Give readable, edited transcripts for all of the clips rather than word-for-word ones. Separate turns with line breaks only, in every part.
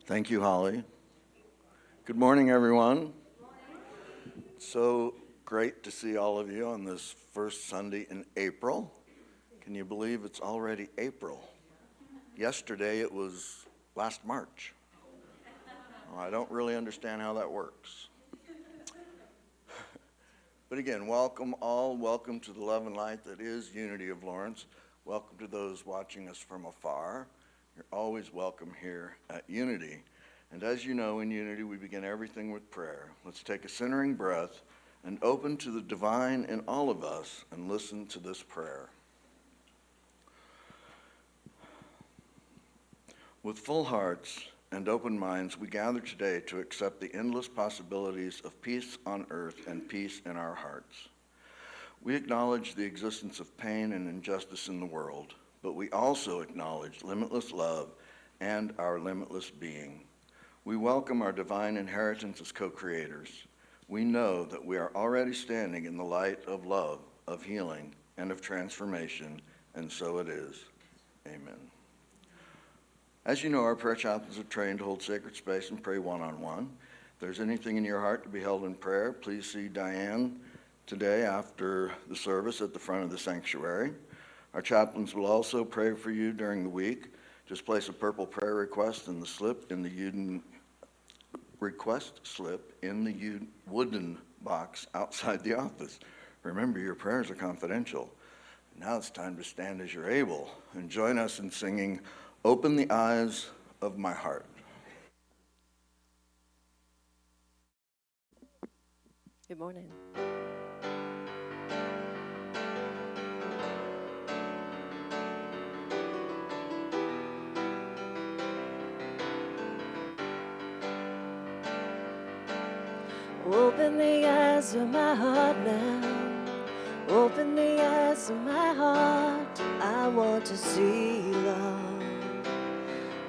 Thank you, Holly. Good morning, everyone. So great to see all of you on this first Sunday in April. Can you believe it's already April? Yesterday it was last March. Well, I don't really understand how that works. But again, welcome all. Welcome to the love and light that is Unity of Lawrence. Welcome to those watching us from afar. You're always welcome here at Unity. And as you know, in Unity, we begin everything with prayer. Let's take a centering breath and open to the divine in all of us and listen to this prayer. With full hearts and open minds, we gather today to accept the endless possibilities of peace on earth and peace in our hearts. We acknowledge the existence of pain and injustice in the world, but we also acknowledge limitless love and our limitless being. We welcome our divine inheritance as co-creators. We know that we are already standing in the light of love, of healing, and of transformation, and so it is. Amen. As you know, our prayer chaplains are trained to hold sacred space and pray one-on-one. If there's anything in your heart to be held in prayer, please see Diane today after the service at the front of the sanctuary. Our chaplains will also pray for you during the week. Just place a purple prayer request in the slip in the request slip in the wooden box outside the office. Remember, your prayers are confidential. Now it's time to stand as you're able and join us in singing "Open the Eyes of My Heart."
Good morning. Open the eyes of my heart now. Open the eyes of my heart. I want to see love.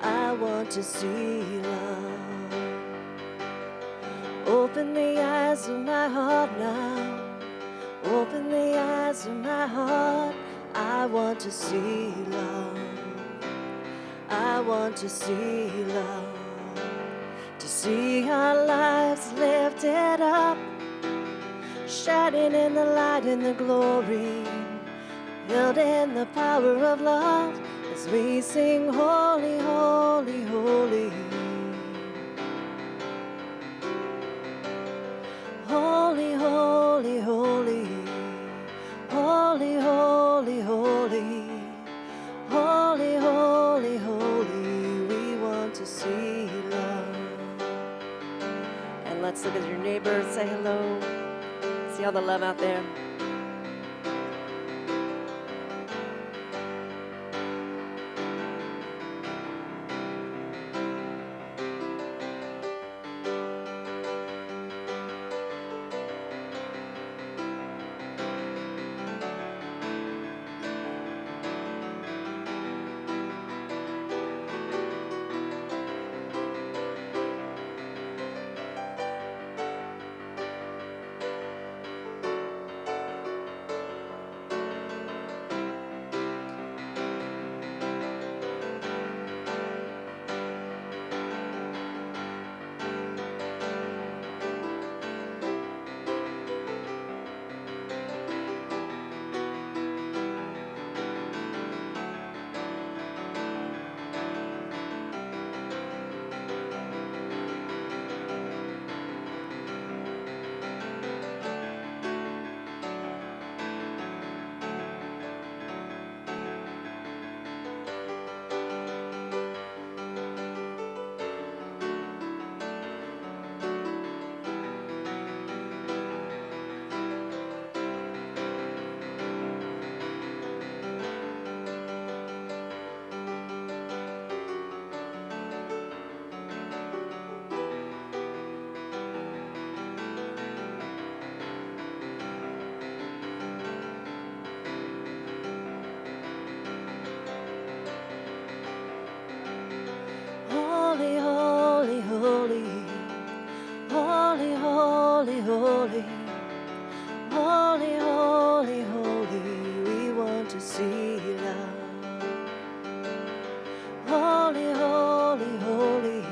I want to see love. Open the eyes of my heart now. Open the eyes of my heart. I want to see love. I want to see love. To see our lives lifted up, shining in the light and the glory, held in the power of love, as we sing holy, holy, holy. Holy, holy, holy. Holy, holy, holy. Holy, holy, holy. We want to see love. And let's look at your neighbor, say hello. See all the love out there? Holy, holy, holy. Holy, holy, holy. Holy, holy, holy. We want to see love. Holy, holy, holy.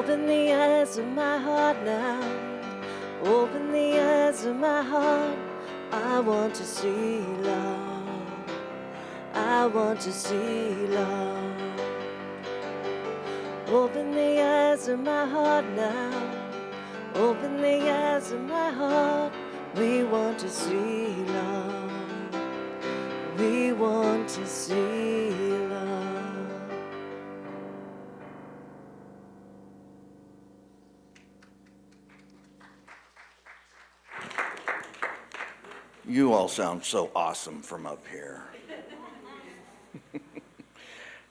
Open the eyes of my heart now. Open the eyes of my heart. I want to see love. I want to see love. Open the eyes of my heart now. Open the eyes of my heart. We want to see love. We want to see love.
You all sound so awesome from up here.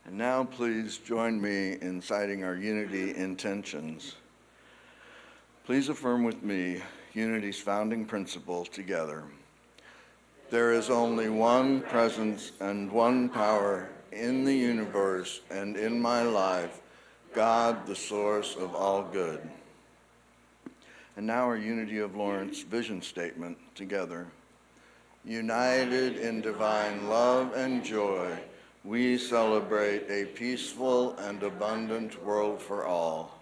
And now please join me in citing our unity intentions. Please affirm with me unity's founding principles together. There is only one presence and one power in the universe and in my life, God, the source of all good. And now our Unity of Lawrence vision statement together. United in divine love and joy, we celebrate a peaceful and abundant world for all.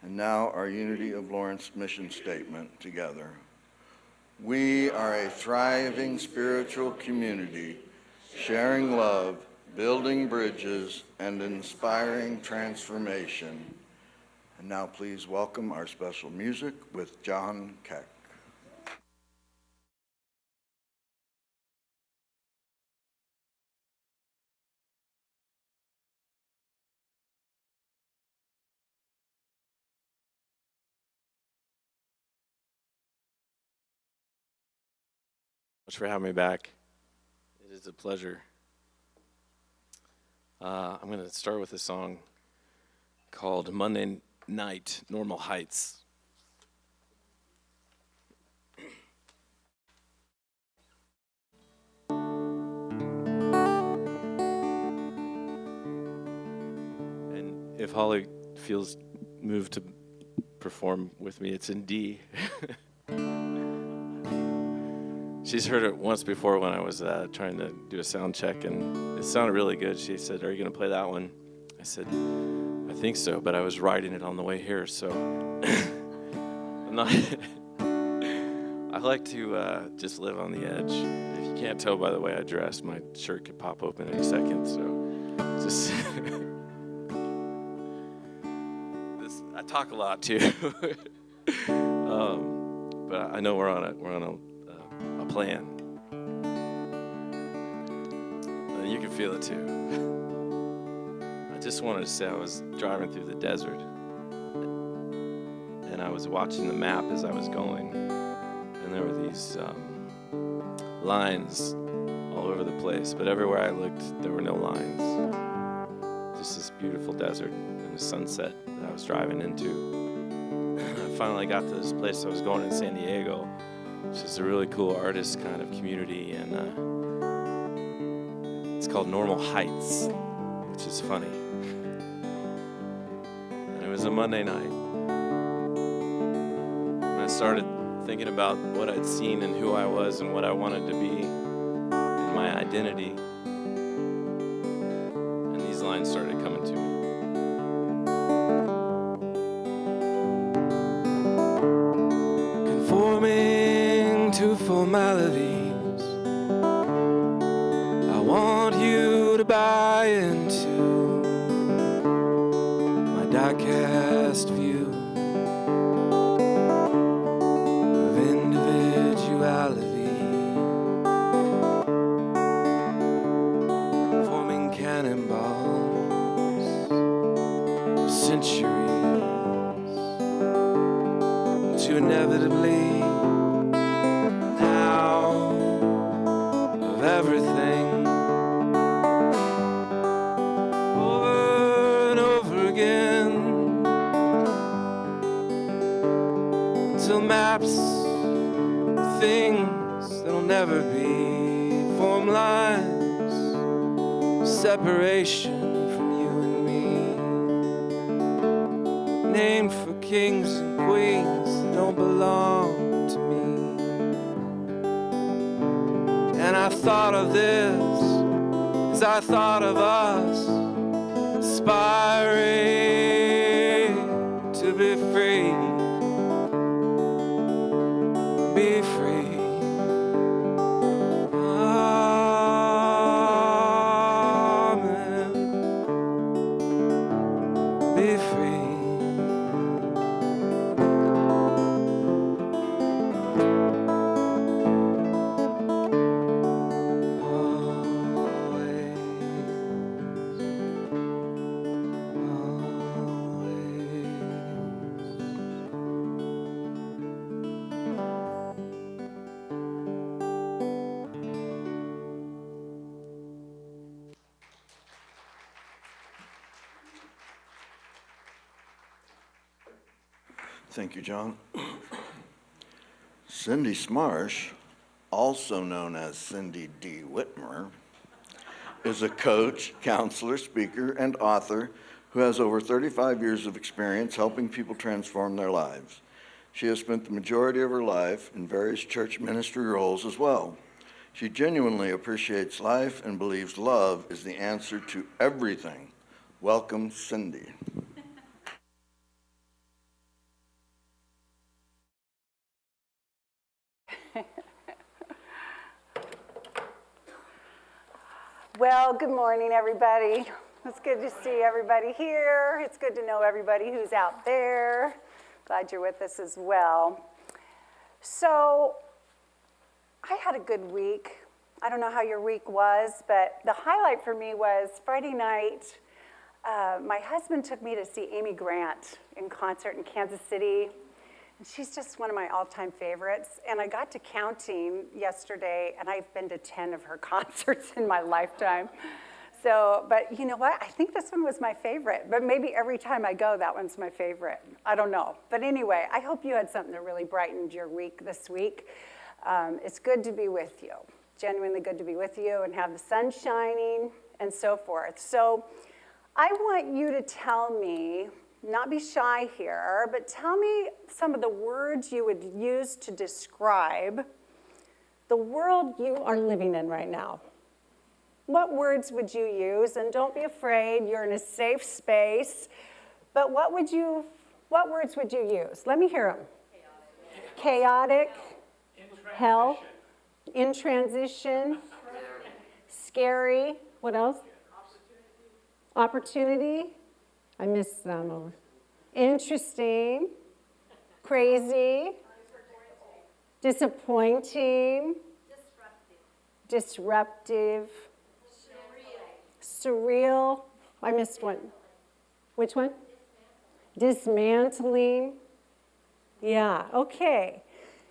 And now our Unity of Lawrence mission statement together. We are a thriving spiritual community, sharing love, building bridges, and inspiring transformation. And now please welcome our special music with John Keck.
Much for having me back. It is a pleasure. I'm going to start with a song called Monday Night, Normal Heights. And if Holly feels moved to perform with me, it's in D. She's heard it once before when I was trying to do a sound check, and it sounded really good. She said, "Are you going to play that one?" I said, "I think so," but I was writing it on the way here, so I'm not. I like to just live on the edge. If you can't tell by the way I dress, my shirt could pop open any second, so just. I talk a lot too, but I know we're on a plan. And you can feel it too. I just wanted to say I was driving through the desert, and I was watching the map as I was going, and there were these lines all over the place, but everywhere I looked, there were no lines. Just this beautiful desert and the sunset that I was driving into. I finally got to this place I was going in San Diego, which is a really cool artist kind of community, and it's called Normal Heights, which is funny. And it was a Monday night, and I started thinking about what I'd seen and who I was and what I wanted to be and my identity, and these lines started coming to me. Conforming to formalities, I want you to buy into my diecast view of individuality, forming cannonballs of centuries to inevitably everything over and over again until maps things that'll never be form lines of separation from you and me, named for kings and queens that don't belong to me. And I thought of this as I thought of us aspiring be free.
Thank you, John. Cindy Smarsh, also known as Cindy D. Whitmer, is a coach, counselor, speaker, and author who has over 35 years of experience helping people transform their lives. She has spent the majority of her life in various church ministry roles as well. She genuinely appreciates life and believes love is the answer to everything. Welcome, Cindy.
Well, good morning, everybody. It's good to see everybody here. It's good to know everybody who's out there. Glad you're with us as well. So, I had a good week. I don't know how your week was, but the highlight for me was Friday night. My husband took me to see Amy Grant in concert in Kansas City. And she's just one of my all-time favorites. And I got to counting yesterday, and I've been to 10 of her concerts in my lifetime. So, but you know what? I think this one was my favorite. But maybe every time I go, that one's my favorite. I don't know. But anyway, I hope you had something that really brightened your week this week. It's good to be with you. Genuinely good to be with you and have the sun shining and so forth. So I want you to tell me, not be shy here, but tell me some of the words you would use to describe the world you are living in right now. What words would you use? And don't be afraid, you're in a safe space. But what words would you use? Let me hear them. Chaotic. Hell. In transition. Scary. What else? Opportunity. I missed some over. Interesting. Crazy. Disappointing. Disruptive. Surreal. I missed one. Which one? Dismantling. Yeah, okay.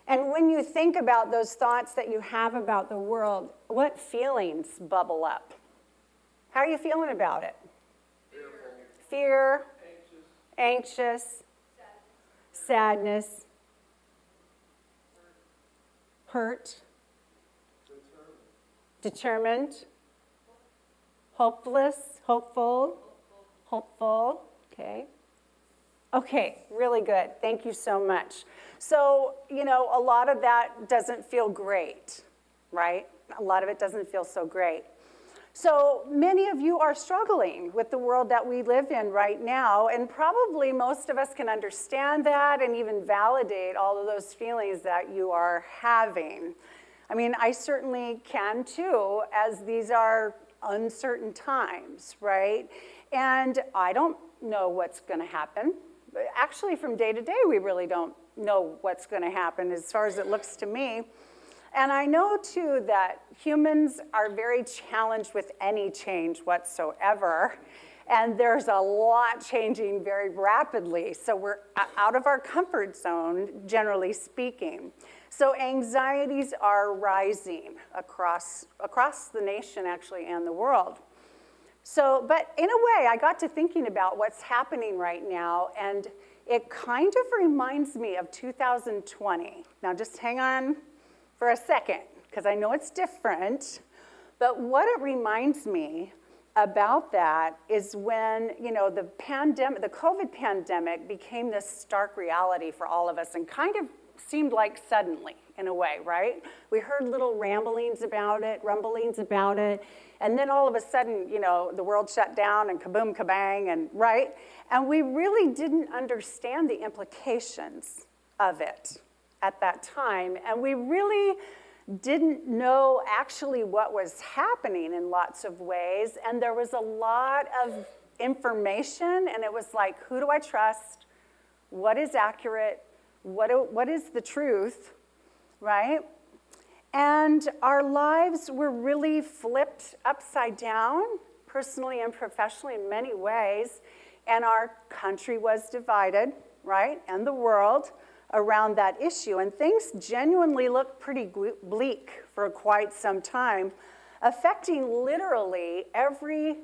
And when you think about those thoughts that you have about the world, what feelings bubble up? How are you feeling about it? Fear, anxious, sadness, hurt, determined, hopeless, hopeful, okay. Okay, really good. Thank you so much. So, you know, a lot of that doesn't feel great, right? A lot of it doesn't feel so great. So many of you are struggling with the world that we live in right now, and probably most of us can understand that and even validate all of those feelings that you are having. I mean, I certainly can too, as these are uncertain times, right? And I don't know what's going to happen. Actually, from day to day, we really don't know what's going to happen as far as it looks to me. And I know, too, that humans are very challenged with any change whatsoever. And there's a lot changing very rapidly. So we're out of our comfort zone, generally speaking. So anxieties are rising across the nation, actually, and the world. So, but in a way, I got to thinking about what's happening right now, and it kind of reminds me of 2020. Now, just hang on for a second, because I know it's different. But what it reminds me about that is when, you know, the COVID pandemic became this stark reality for all of us, and kind of seemed like suddenly, in a way, right? We heard little rumblings about it, and then all of a sudden, you know, the world shut down and kaboom, kabang, and right? And we really didn't understand the implications of it at that time, and we really didn't know actually what was happening in lots of ways, and there was a lot of information, and it was like, who do I trust? What is accurate? What is the truth, right? And our lives were really flipped upside down, personally and professionally in many ways, and our country was divided, right, and the world around that issue. And things genuinely looked pretty bleak for quite some time, affecting literally every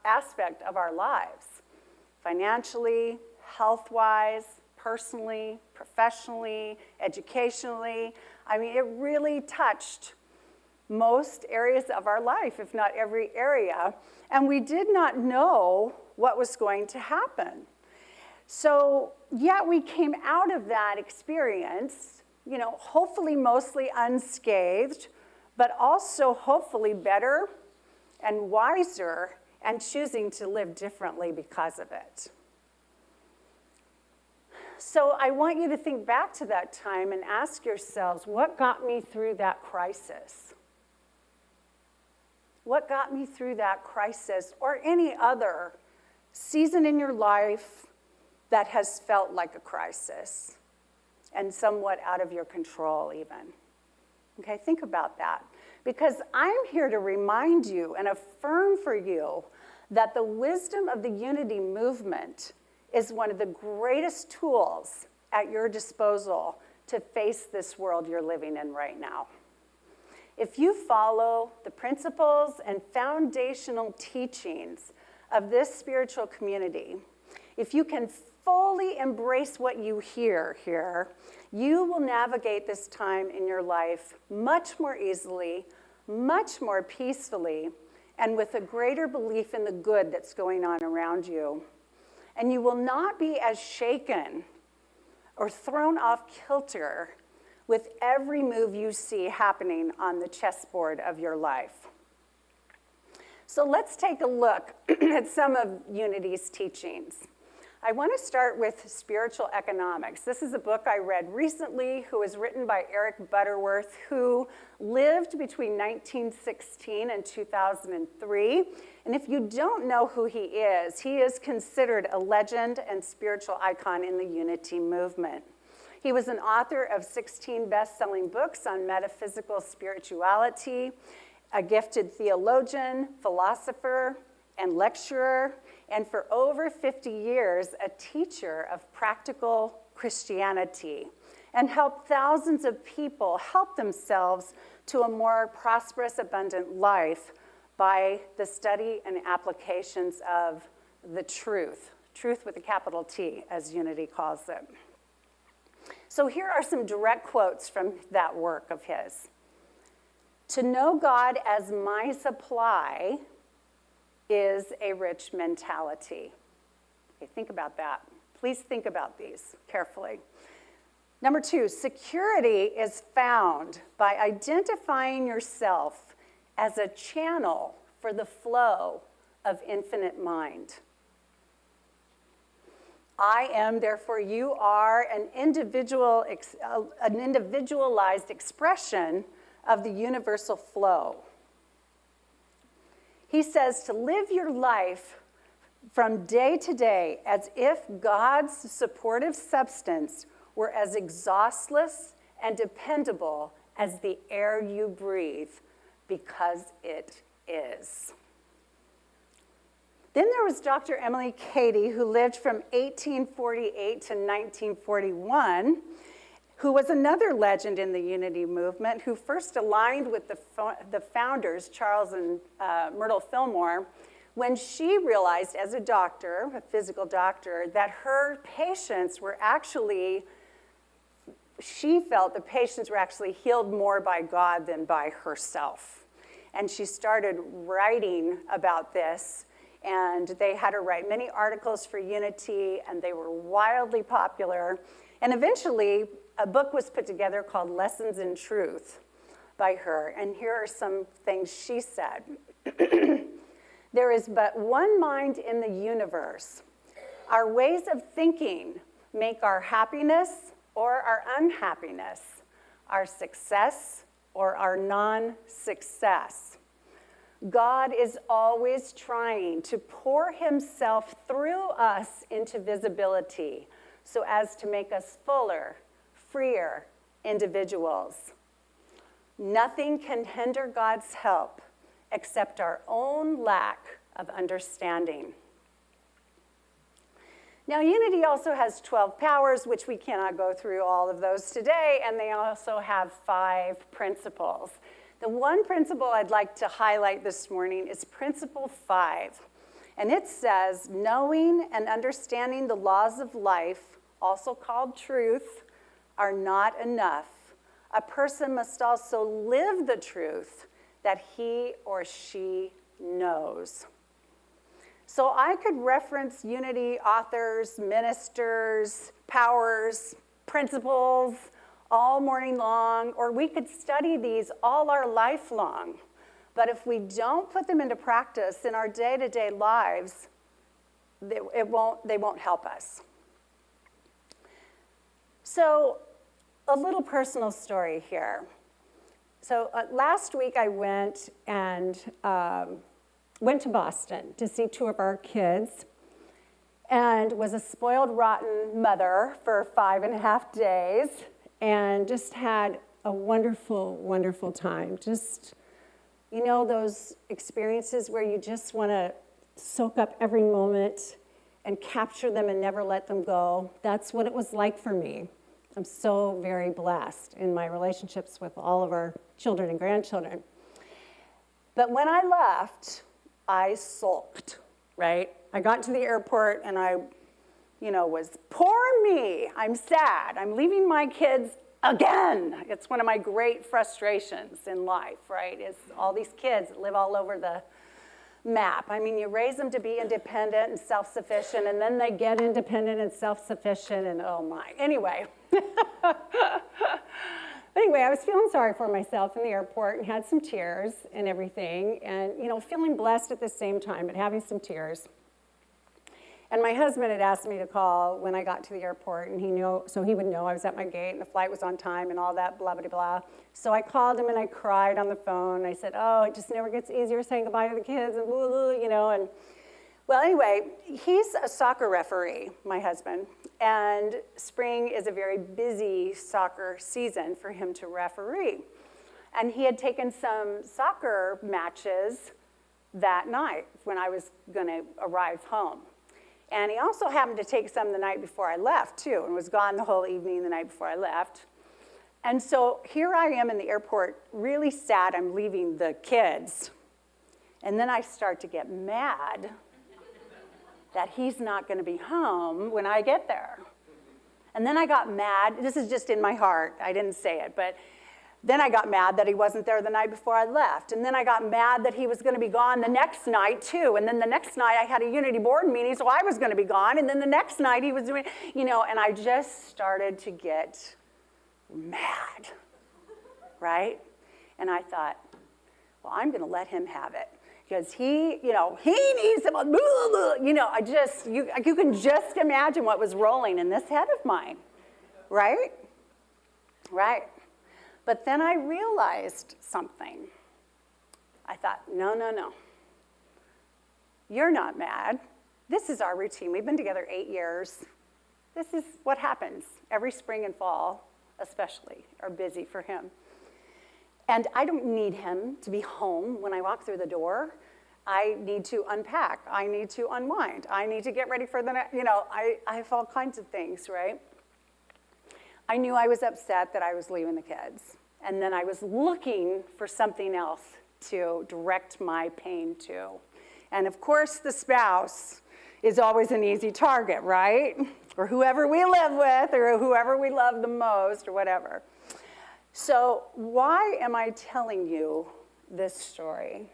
aspect of our lives, financially, health-wise, personally, professionally, educationally. I mean, it really touched most areas of our life, if not every area, and we did not know what was going to happen. So, yeah, we came out of that experience, you know, hopefully mostly unscathed, but also hopefully better and wiser and choosing to live differently because of it. So I want you to think back to that time and ask yourselves, what got me through that crisis? What got me through that crisis or any other season in your life that has felt like a crisis and somewhat out of your control even? Okay, think about that. Because I'm here to remind you and affirm for you that the wisdom of the unity movement is one of the greatest tools at your disposal to face this world you're living in right now. If you follow the principles and foundational teachings of this spiritual community, if you can fully embrace what you hear here, you will navigate this time in your life much more easily, much more peacefully, and with a greater belief in the good that's going on around you. And you will not be as shaken or thrown off kilter with every move you see happening on the chessboard of your life. So let's take a look at some of Unity's teachings. I want to start with spiritual economics. This is a book I read recently, who was written by Eric Butterworth, who lived between 1916 and 2003. And if you don't know who he is considered a legend and spiritual icon in the Unity movement. He was an author of 16 best-selling books on metaphysical spirituality, a gifted theologian, philosopher, and lecturer, and for over 50 years, a teacher of practical Christianity, and helped thousands of people help themselves to a more prosperous, abundant life by the study and applications of the truth with a capital T, as Unity calls it. So here are some direct quotes from that work of his. To know God as my supply is a rich mentality. Okay, think about that. Please think about these carefully. Number 2, security is found by identifying yourself as a channel for the flow of infinite mind. I am, therefore you are, an individualized expression of the universal flow. He says to live your life from day to day as if God's supportive substance were as exhaustless and dependable as the air you breathe, because it is. Then there was Dr. Emily Cady, who lived from 1848 to 1941, who was another legend in the Unity movement, who first aligned with the founders, Charles and Myrtle Fillmore, when she realized as a doctor, a physical doctor, that her patients were actually, she felt the patients were actually healed more by God than by herself. And she started writing about this, and they had her write many articles for Unity, and they were wildly popular. And eventually, a book was put together called Lessons in Truth by her, and here are some things she said. There is but one mind in the universe. Our ways of thinking make our happiness or our unhappiness, our success or our non-success. God is always trying to pour himself through us into visibility so as to make us fuller, freer individuals. Nothing can hinder God's help except our own lack of understanding. Now, unity also has 12 powers, which we cannot go through all of those today, and they also have 5 principles. The one principle I'd like to highlight this morning is principle 5, and it says, knowing and understanding the laws of life, also called truth, are not enough. A person must also live the truth that he or she knows. So I could reference unity authors, ministers, powers, principles all morning long, or we could study these all our life long. But if we don't put them into practice in our day-to-day lives, they won't help us. So a little personal story here. So last week I went to Boston to see 2 of our kids and was a spoiled, rotten mother for 5.5 days and just had a wonderful, wonderful time. Just, you know, those experiences where you just want to soak up every moment and capture them and never let them go. That's what it was like for me. I'm so very blessed in my relationships with all of our children and grandchildren. But when I left, I sulked, right? I got to the airport and I, was, poor me, I'm sad. I'm leaving my kids again. It's one of my great frustrations in life, right? Is all these kids that live all over the map. I mean, you raise them to be independent and self-sufficient, and then they get independent and self-sufficient, and oh my. Anyway. Anyway, I was feeling sorry for myself in the airport and had some tears and everything, and feeling blessed at the same time, but having some tears. And my husband had asked me to call when I got to the airport, and he knew, so he would know I was at my gate and the flight was on time and all that blah, blah, blah. So I called him and I cried on the phone. I said, oh, it just never gets easier saying goodbye to the kids and blah, blah, and well, anyway, he's a soccer referee, my husband, and spring is a very busy soccer season for him to referee. And he had taken some soccer matches that night when I was going to arrive home. And he also happened to take some the night before I left, too, and was gone the whole evening the night before I left. And so here I am in the airport, really sad I'm leaving the kids. And then I start to get mad that he's not going to be home when I get there. And then I got mad. This is just in my heart. I didn't say it, but then I got mad that he wasn't there the night before I left. And then I got mad that he was going to be gone the next night, too. And then the next night I had a unity board meeting, so I was going to be gone. And then the next night he was doing, and I just started to get mad, right? And I thought, well, I'm going to let him have it. Because he needs some, you can just imagine what was rolling in this head of mine, right? Right. But then I realized something. I thought, no. You're not mad. This is our routine. We've been together 8 years. This is what happens every spring and fall, especially, are busy for him. And I don't need him to be home when I walk through the door. I need to unpack. I need to unwind. I need to get ready for the next, I have all kinds of things, right? I knew I was upset that I was leaving the kids. And then I was looking for something else to direct my pain to. And of course, the spouse is always an easy target, right? Or whoever we live with, or whoever we love the most, or whatever. So why am I telling you this story?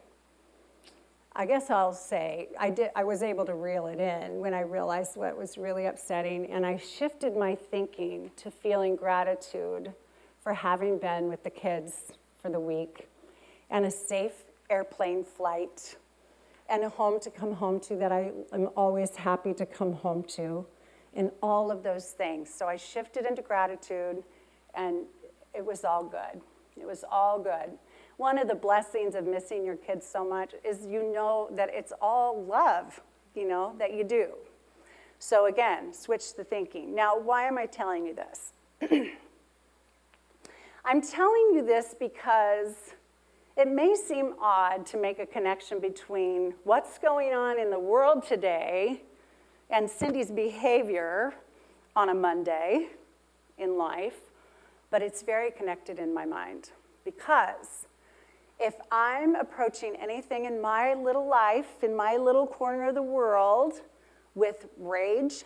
I guess I'll say I was able to reel it in when I realized what was really upsetting, and I shifted my thinking to feeling gratitude for having been with the kids for the week, and a safe airplane flight, and a home to come home to that I am always happy to come home to, and all of those things. So I shifted into gratitude, and it was all good. It was all good. one of the blessings of missing your kids so much is you know that it's all love, that you do. So again, switch the thinking. Now, why am I telling you this? I'm telling you this because it may seem odd to make a connection between what's going on in the world today and Cindy's behavior on a Monday in life, but it's very connected in my mind. Because if I'm approaching anything in my little life, in my little corner of the world, with rage,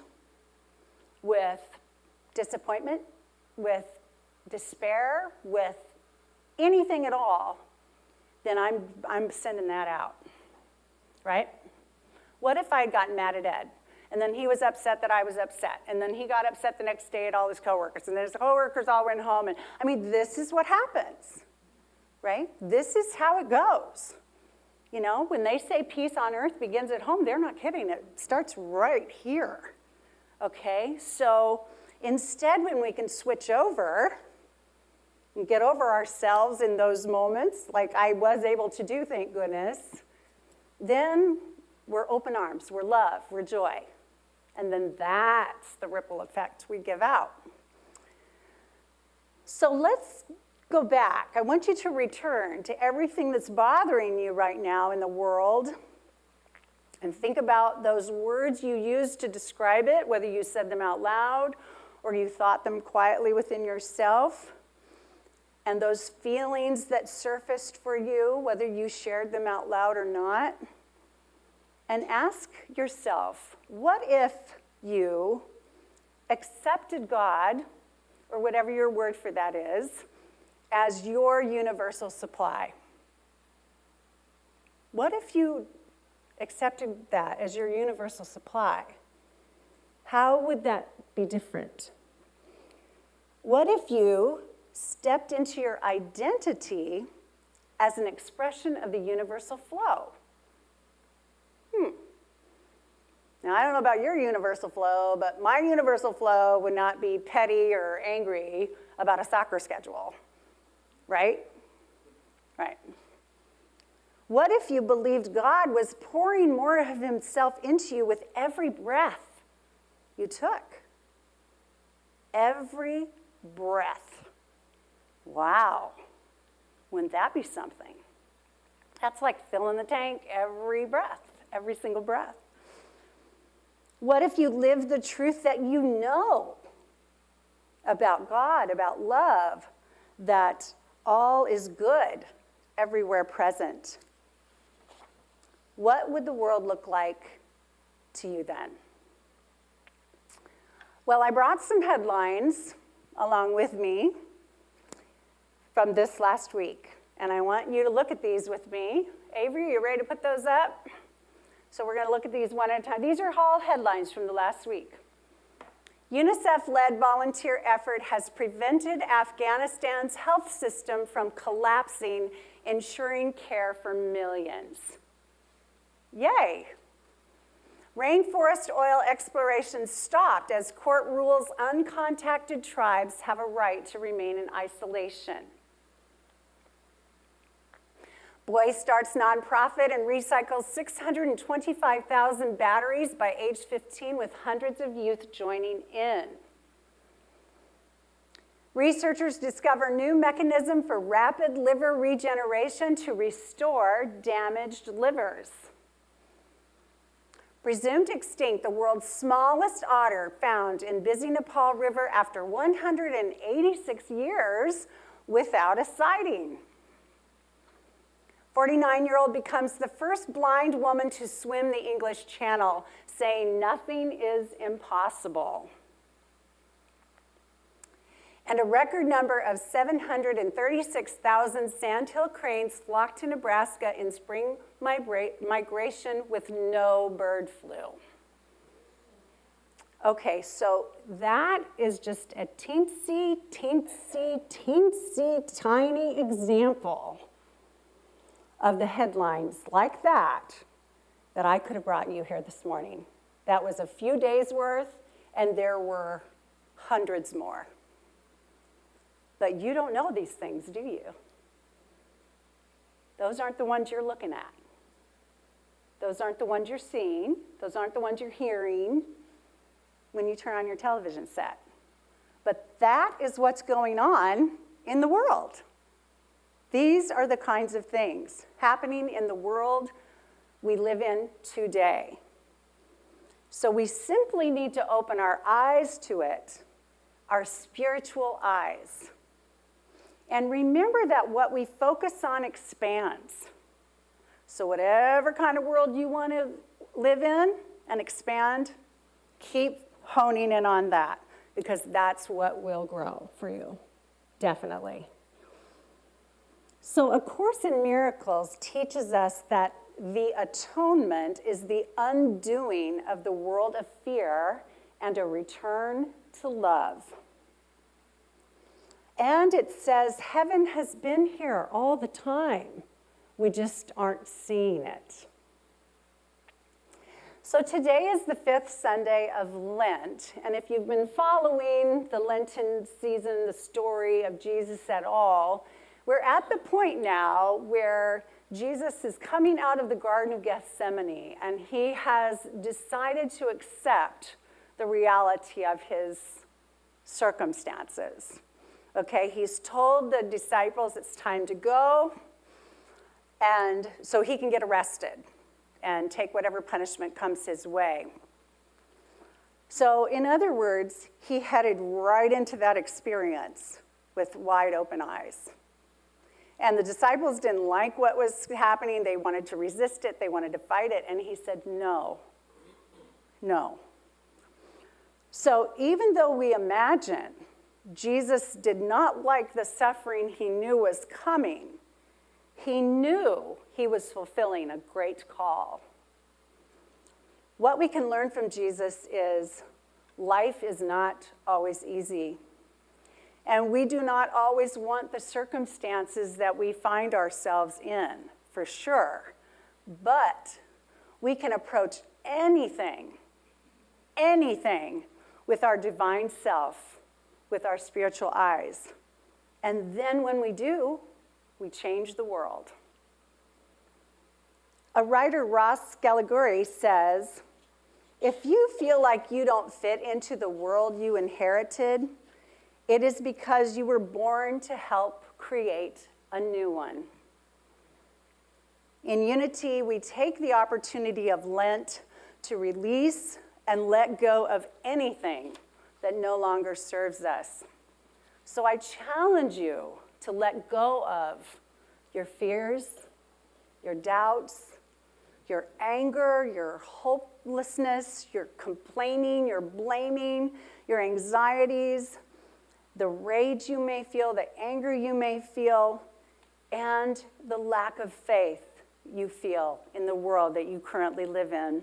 with disappointment, with despair, with anything at all, then I'm sending that out, right? What if I had gotten mad at Ed, and then he was upset that I was upset, and then he got upset the next day at all his coworkers, and then his coworkers all went home, and I mean, this is what happens, right? This is how it goes. When they say peace on earth begins at home, they're not kidding. It starts right here, okay? So instead, when we can switch over and get over ourselves in those moments, like I was able to do, thank goodness, then we're open arms, we're love, we're joy. And then that's the ripple effect we give out. So let's go back. I want you to return to everything that's bothering you right now in the world and think about those words you used to describe it, whether you said them out loud or you thought them quietly within yourself, and those feelings that surfaced for you, whether you shared them out loud or not. And ask yourself, what if you accepted God, or whatever your word for that is, as your universal supply? What if you accepted that as your universal supply? How would that be different? What if you stepped into your identity as an expression of the universal flow? Now, I don't know about your universal flow, but my universal flow would not be petty or angry about a soccer schedule, right? Right. What if you believed God was pouring more of himself into you with every breath you took? Every breath. Wow. Wouldn't that be something? That's like filling the tank every breath, every single breath. What if you lived the truth that you know about God, about love, that all is good, everywhere present? What would the world look like to you then? Well, I brought some headlines along with me from this last week, and I want you to look at these with me. Avery, you ready to put those up? So we're going to look at these one at a time. These are all headlines from the last week. UNICEF-led volunteer effort has prevented Afghanistan's health system from collapsing, ensuring care for millions. Yay. Rainforest oil exploration stopped as court rules uncontacted tribes have a right to remain in isolation. Boy starts nonprofit and recycles 625,000 batteries by age 15, with hundreds of youth joining in. Researchers discover new mechanism for rapid liver regeneration to restore damaged livers. Presumed extinct, the world's smallest otter found in busy Nepal River after 186 years without a sighting. 49-year-old becomes the first blind woman to swim the English Channel, saying nothing is impossible. And a record number of 736,000 sandhill cranes flocked to Nebraska in spring migration with no bird flu. Okay, so that is just a teensy, tiny example of the headlines like that I could have brought you here this morning. That was a few days worth, and there were hundreds more. But you don't know these things, do you? Those aren't the ones you're looking at. Those aren't the ones you're seeing. Those aren't the ones you're hearing when you turn on your television set. But that is what's going on in the world. These are the kinds of things happening in the world we live in today. So we simply need to open our eyes to it, our spiritual eyes. And remember that what we focus on expands. So whatever kind of world you want to live in and expand, keep honing in on that, because that's what will grow for you, definitely. So A Course in Miracles teaches us that the atonement is the undoing of the world of fear and a return to love. And it says heaven has been here all the time. We just aren't seeing it. So today is the 5th Sunday of Lent, and if you've been following the Lenten season, the story of Jesus at all, we're at the point now where Jesus is coming out of the Garden of Gethsemane, and he has decided to accept the reality of his circumstances. Okay, he's told the disciples it's time to go, and so he can get arrested and take whatever punishment comes his way. So in other words, he headed right into that experience with wide open eyes. And the disciples didn't like what was happening. They wanted to resist it. They wanted to fight it. And he said, no, no. So even though we imagine Jesus did not like the suffering he knew was coming, he knew he was fulfilling a great call. What we can learn from Jesus is life is not always easy. And we do not always want the circumstances that we find ourselves in, for sure. But we can approach anything with our divine self, with our spiritual eyes. And then when we do, we change the world. A writer, Ross Gallagher, says, if you feel like you don't fit into the world you inherited, it is because you were born to help create a new one. In Unity, we take the opportunity of Lent to release and let go of anything that no longer serves us. So I challenge you to let go of your fears, your doubts, your anger, your hopelessness, your complaining, your blaming, your anxieties, the rage you may feel, the anger you may feel, and the lack of faith you feel in the world that you currently live in.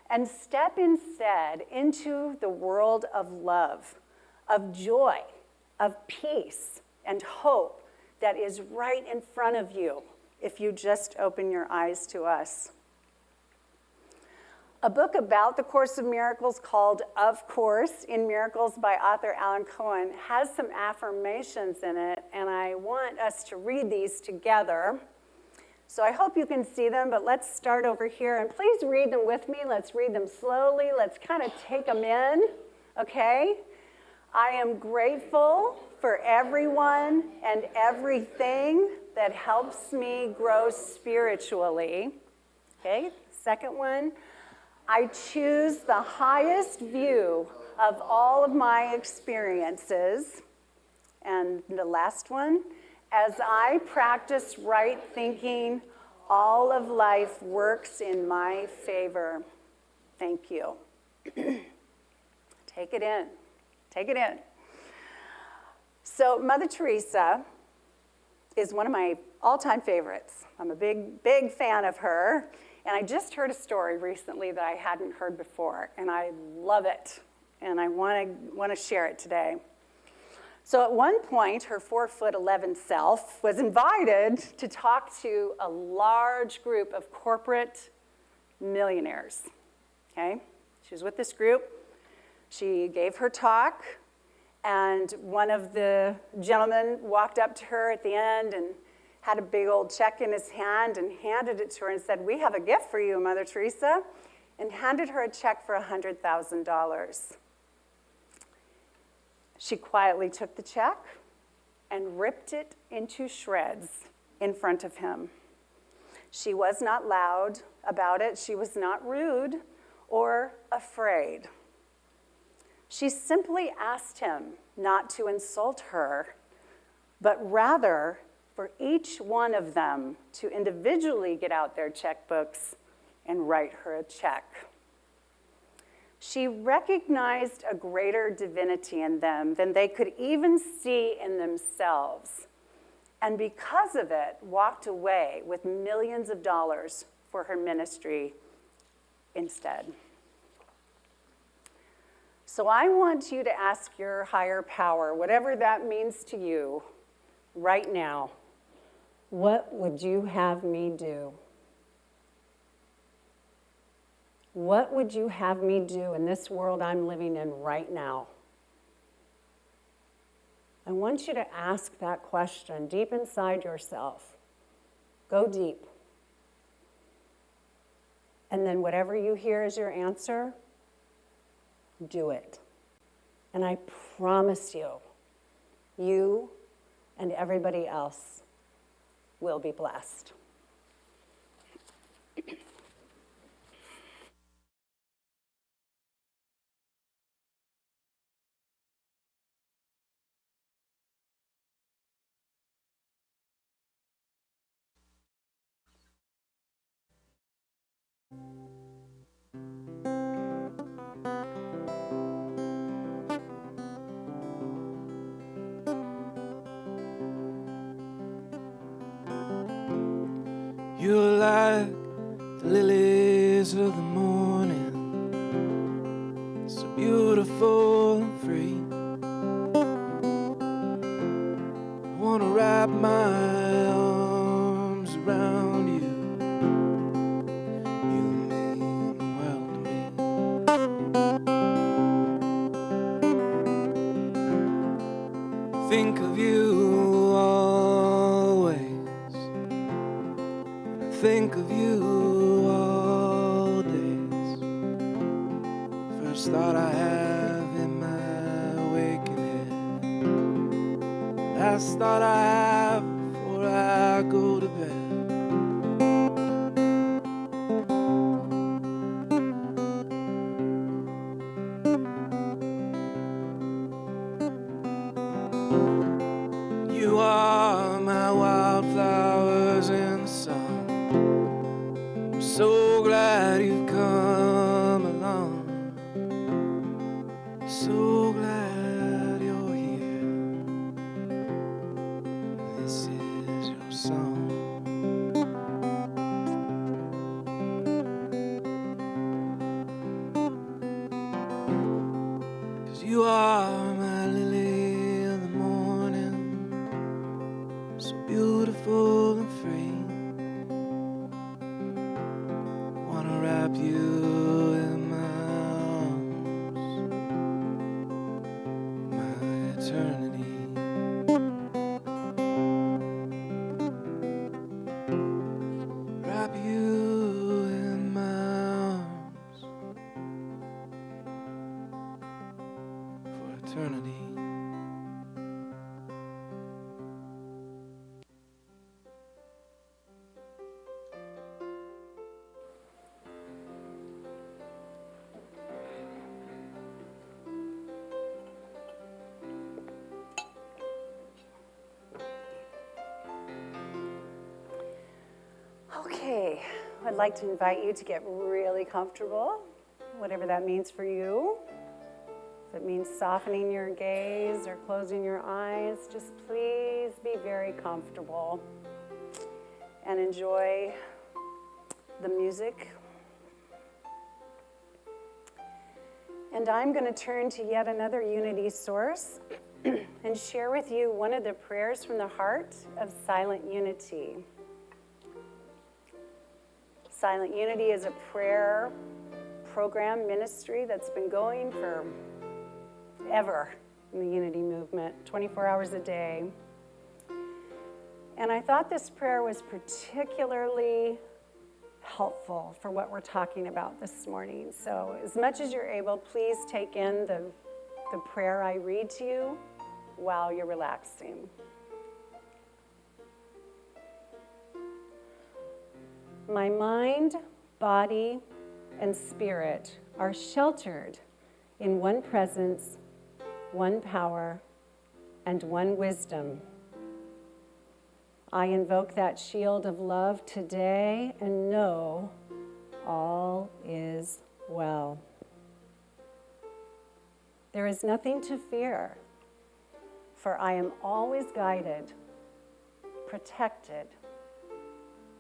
And step instead into the world of love, of joy, of peace, and hope that is right in front of you if you just open your eyes to us. A book about the Course of Miracles called Of Course in Miracles by author Alan Cohen has some affirmations in it, and I want us to read these together. So I hope you can see them, but let's start over here, and please read them with me. Let's read them slowly. Let's kind of take them in, okay? I am grateful for everyone and everything that helps me grow spiritually. Okay, second one. I choose the highest view of all of my experiences. And the last one, as I practice right thinking, all of life works in my favor. Thank you. Take it in. Take it in. So Mother Teresa is one of my all-time favorites. I'm a big, big fan of her. And I just heard a story recently that I hadn't heard before, and I love it, and I want to share it today. So at one point, her 4'11" self was invited to talk to a large group of corporate millionaires, okay? She was with this group. She gave her talk, and one of the gentlemen walked up to her at the end and had a big old check in his hand and handed it to her and said, "We have a gift for you, Mother Teresa," and handed her a check for $100,000. She quietly took the check and ripped it into shreds in front of him. She was not loud about it. She was not rude or afraid. She simply asked him not to insult her, but rather for each one of them to individually get out their checkbooks and write her a check. She recognized a greater divinity in them than they could even see in themselves, and because of it, walked away with millions of dollars for her ministry instead. So I want you to ask your higher power, whatever that means to you, right now, what would you have me do? What would you have me do in this world I'm living in right now? I want you to ask that question deep inside yourself. Go deep. And then whatever you hear as your answer, do it. And I promise you, you and everybody else will be blessed.
You're like the lilies of the morning, so beautiful and free. I want to wrap my arms around you. You mean the world to me. Think of you always. Think of you all days. First thought I have in my awakening, last thought I have before I go to bed. You are my wildflowers in the sun. I'm so glad you've come along. So glad you're here. This is your song. 'Cause you are my lily of the morning, so beautiful and free. Wanna wrap you in my arms, my eternity. Wrap you in my arms for eternity.
Okay, I'd like to invite you to get really comfortable, whatever that means for you. If it means softening your gaze or closing your eyes, just please be very comfortable and enjoy the music. And I'm going to turn to yet another unity source and share with you one of the prayers from the heart of silent unity. Silent Unity is a prayer program ministry that's been going for ever in the Unity movement, 24 hours a day. And I thought this prayer was particularly helpful for what we're talking about this morning. So as much as you're able, please take in the prayer I read to you while you're relaxing. My mind, body, and spirit are sheltered in one presence, one power, and one wisdom. I invoke that shield of love today and know all is well. There is nothing to fear, for I am always guided, protected,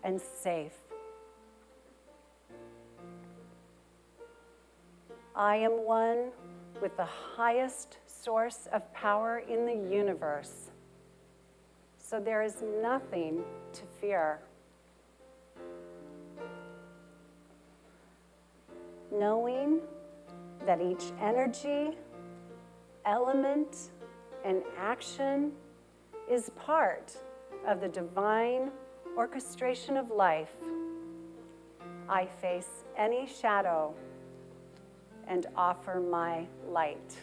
and safe. I am one with the highest source of power in the universe. So there is nothing to fear. Knowing that each energy, element, and action is part of the divine orchestration of life, I face any shadow and offer my light.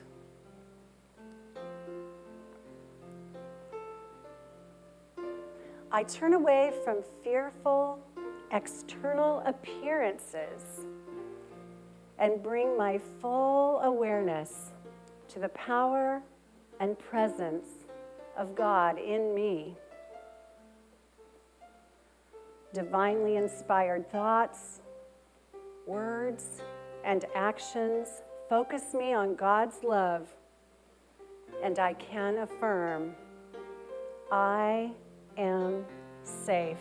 I turn away from fearful external appearances and bring my full awareness to the power and presence of God in me. Divinely inspired thoughts, words, and actions focus me on God's love, and I can affirm, I am safe.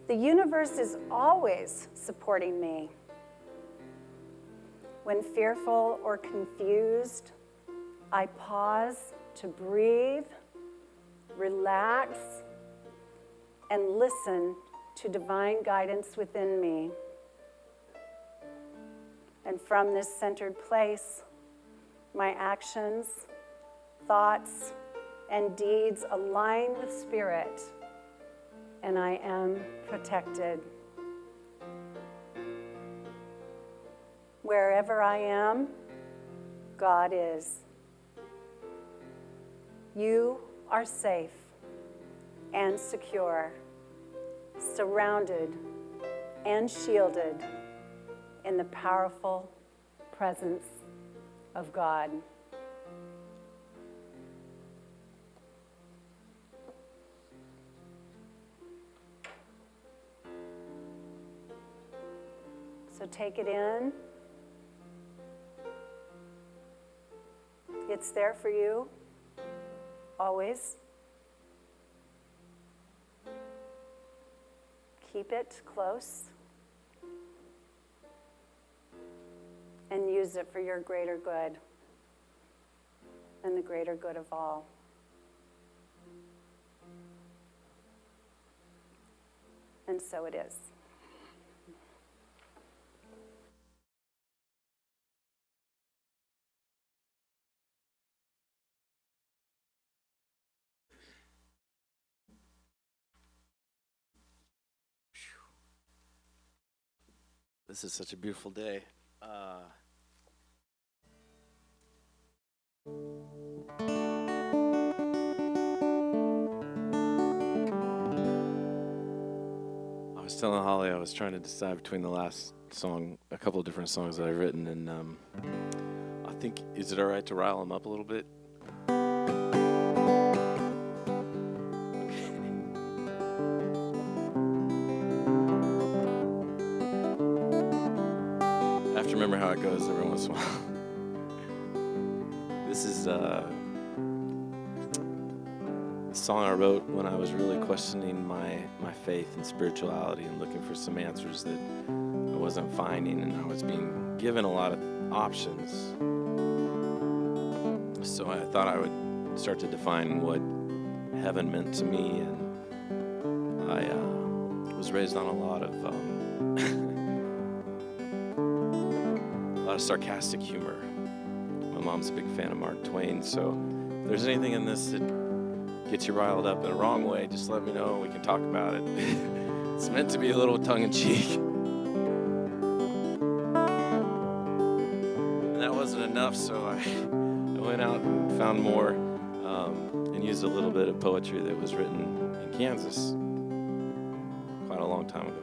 The universe is always supporting me. When fearful or confused, I pause to breathe, relax, and listen to divine guidance within me. And from this centered place, my actions, thoughts, and deeds align with spirit, and I am protected. Wherever I am, God is. You are safe and secure, surrounded and shielded in the powerful presence of God. So take it in. It's there for you, always. Keep it close and use it for your greater good and the greater good of all. And so it is.
This is such a beautiful day. I was telling Holly I was trying to decide between the last song, a couple of different songs that I've written, and I think, is it all right to rile them up a little bit? I have to remember how it goes every once in a while. This is a song I wrote when I was really questioning my faith and spirituality and looking for some answers that I wasn't finding, and I was being given a lot of options. So I thought I would start to define what heaven meant to me, and I was raised on a lot of a lot of sarcastic humor. My mom's a big fan of Mark Twain, so if there's anything in this that gets you riled up in a wrong way, just let me know. We can talk about it. It's meant to be a little tongue-in-cheek. And that wasn't enough, so I went out and found more and used a little bit of poetry that was written in Kansas quite a long time ago.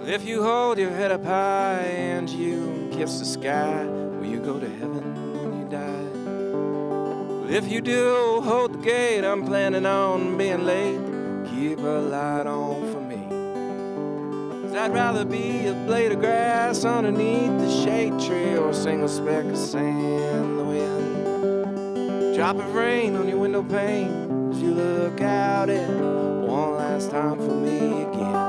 If you hold your head up high and you kiss the sky, will you go to heaven when you die? Well, if you do, hold the gate. I'm planning on being late. Keep a light on for me. 'Cause I'd rather be a blade of grass underneath the shade tree or a single speck of sand in the wind. Drop of rain on your window pane as you look out at one last time for me again.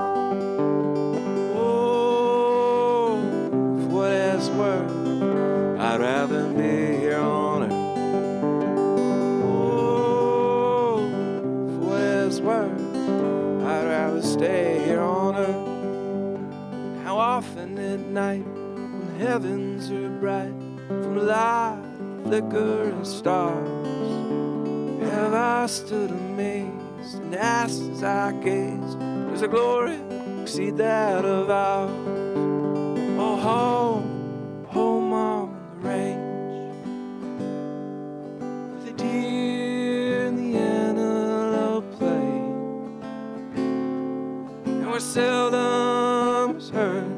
I'd rather be here on earth. Oh, for what it's worth, I'd rather stay here on earth. How often at night, when the heavens are bright, from light, flicker, and stars, have I stood amazed and asked as I gazed, does the glory exceed that of ours? Oh, home on the range, with the deer and the antelope play, and we're seldom heard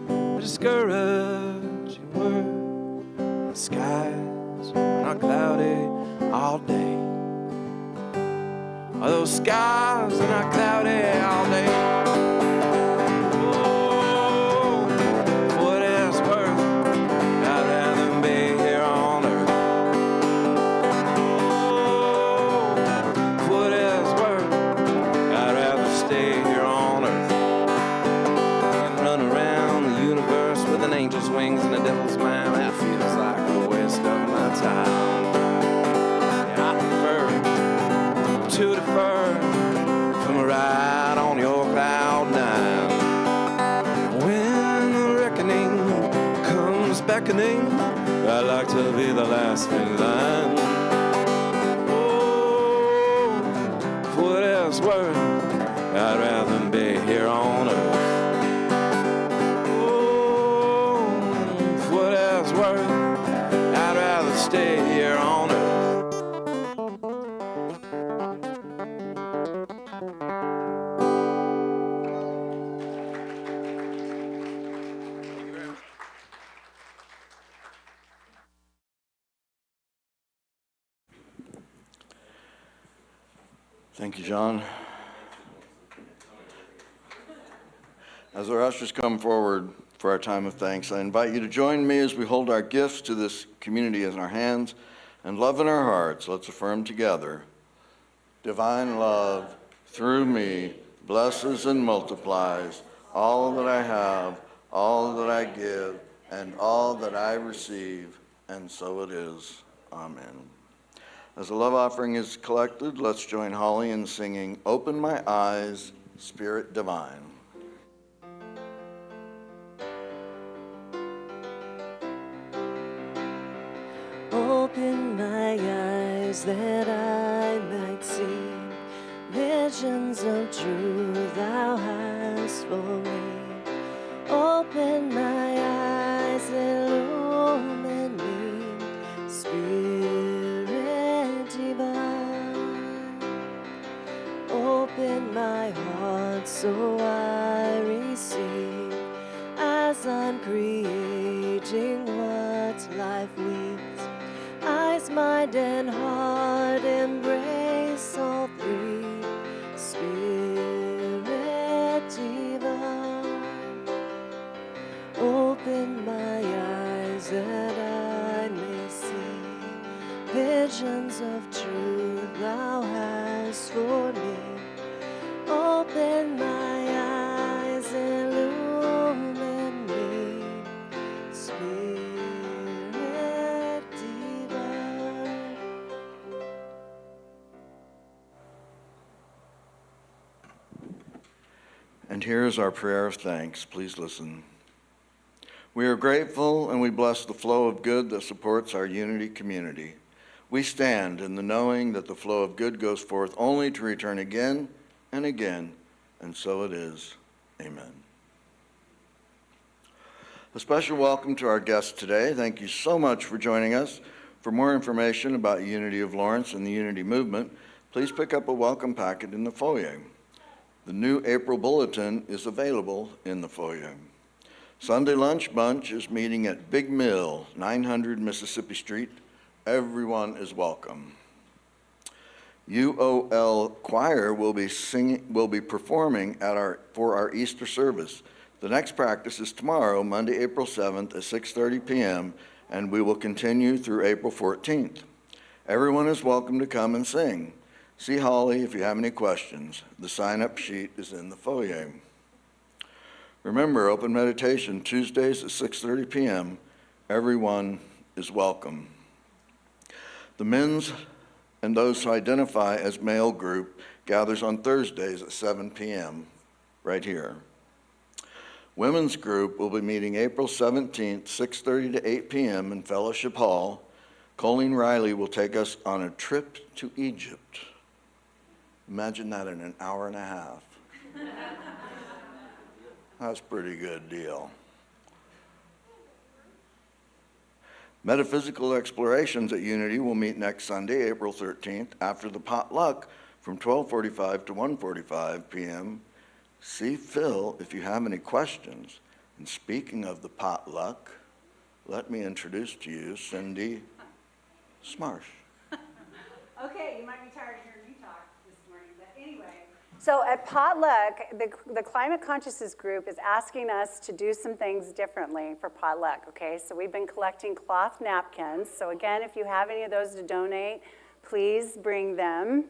a discouraging word. The skies are not cloudy all day. Oh, those skies are not cloudy all day. Wings and the devil's mind, that feels like a waste of my time. And I prefer to defer from a ride on your cloud nine. When the reckoning comes beckoning, I'd like to be the last in line. Oh, for what it's worth, I'd rather be here on earth. I'd rather stay here on earth.
Thank you, John. As our ushers come forward for our time of thanks, I invite you to join me as we hold our gifts to this community in our hands and love in our hearts. Let's affirm together. Divine love, through me, blesses and multiplies all that I have, all that I give, and all that I receive, and so it is. Amen. As the love offering is collected, let's join Holly in singing, Open My Eyes, Spirit Divine.
Open my eyes that I might see visions of truth thou hast for me. Open my eyes, illumine me, Spirit divine. Open my heart so I receive as I'm creating what life needs. Eyes, mind, and heart embrace all three. Spirit divine, open my eyes that I may see visions of truth thou hast for me. Open my eyes, illumine me, Spirit divine.
And here is our prayer of thanks. Please listen. We are grateful and we bless the flow of good that supports our Unity community. We stand in the knowing that the flow of good goes forth only to return again and again, and so it is. Amen. A special welcome to our guests today. Thank you so much for joining us. For more information about Unity of Lawrence and the Unity Movement, please pick up a welcome packet in the foyer. The new April Bulletin is available in the foyer. Sunday Lunch Bunch is meeting at Big Mill, 900 Mississippi Street. Everyone is welcome. UOL Choir will be performing for our Easter service. The next practice is tomorrow, Monday, April 7th at 6:30 p.m., and we will continue through April 14th. Everyone is welcome to come and sing. See Holly if you have any questions. The sign-up sheet is in the foyer. Remember, open meditation Tuesdays at 6:30 p.m. Everyone is welcome. The men's and those who identify as male group gathers on Thursdays at 7 p.m. right here. Women's group will be meeting April 17th, 6:30 to 8 p.m. in Fellowship Hall. Colleen Riley will take us on a trip to Egypt. Imagine that in an hour and a half. That's a pretty good deal. Metaphysical Explorations at Unity will meet next Sunday, April 13th, after the potluck from 12:45 to 1:45 p.m. See Phil if you have any questions. And speaking of the potluck, let me introduce to you Cindy Smarsh.
Okay, you might be tired of hearing me talk this morning, but anyway. So at Potluck, the Climate Consciousness group is asking us to do some things differently for Potluck, okay? So we've been collecting cloth napkins. So again, if you have any of those to donate, please bring them.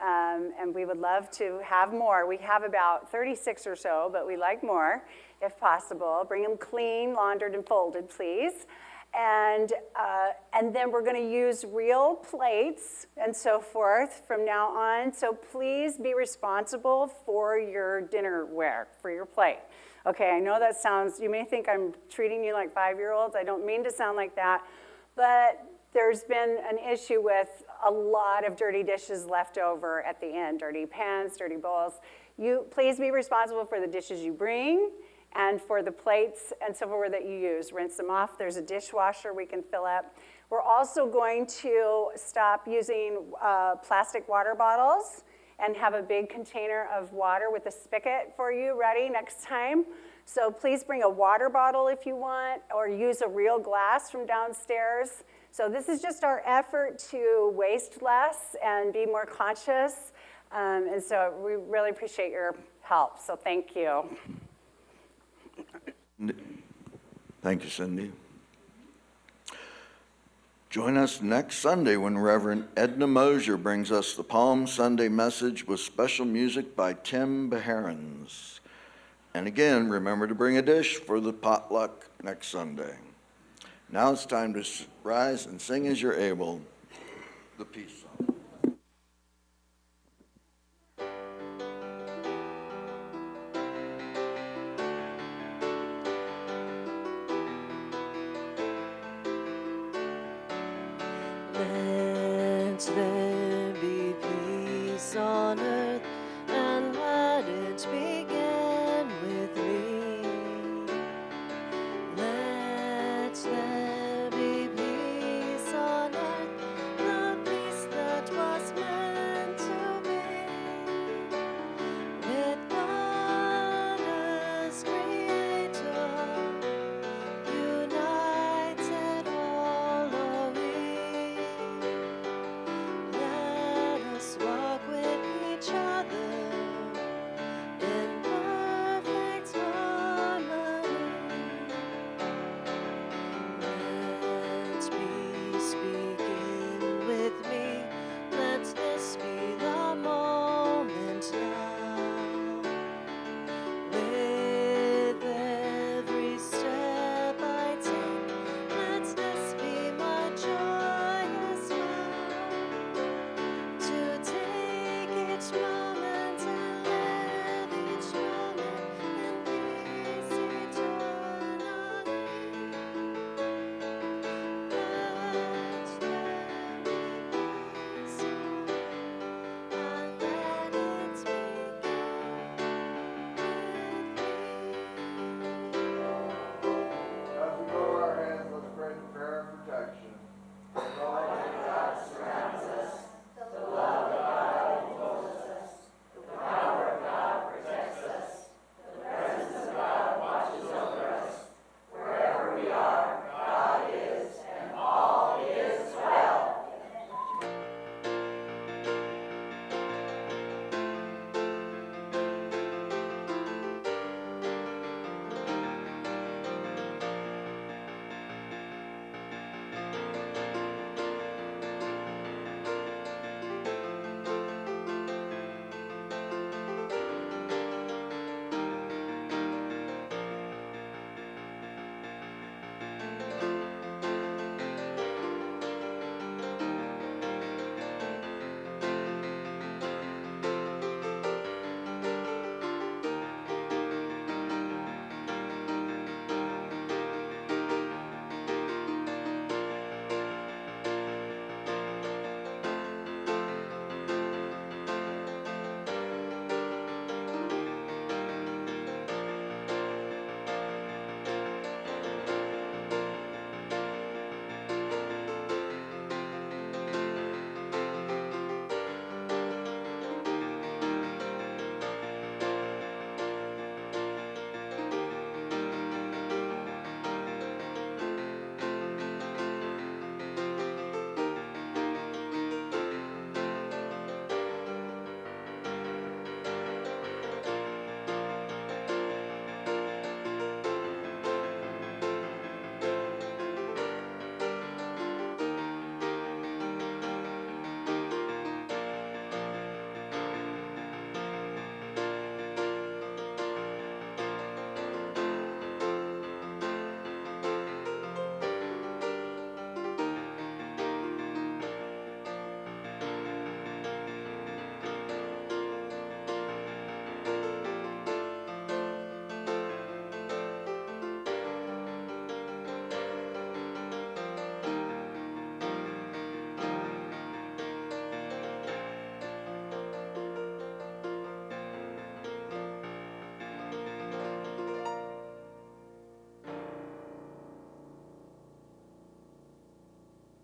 And we would love to have more. We have about 36 or so, but we like more if possible. Bring them clean, laundered, and folded, please. And then we're going to use real plates and so forth from now on. So please be responsible for your dinnerware, for your plate. Okay, I know that sounds, you may think I'm treating you like 5-year-olds. I don't mean to sound like that. But there's been an issue with a lot of dirty dishes left over at the end, dirty pans, dirty bowls. You please be responsible for the dishes you bring and for the plates and so forth that you use. Rinse them off. There's a dishwasher we can fill up. We're also going to stop using plastic water bottles and have a big container of water with a spigot for you ready next time. So please bring a water bottle if you want, or use a real glass from downstairs. So this is just our effort to waste less and be more conscious. And so we really appreciate your help. So thank you.
Thank you, Cindy. Join us next Sunday when Reverend Edna Mosier brings us the Palm Sunday message with special music by Tim Behrens. And again, remember to bring a dish for the potluck next Sunday. Now it's time to rise and sing as you're able the peace song.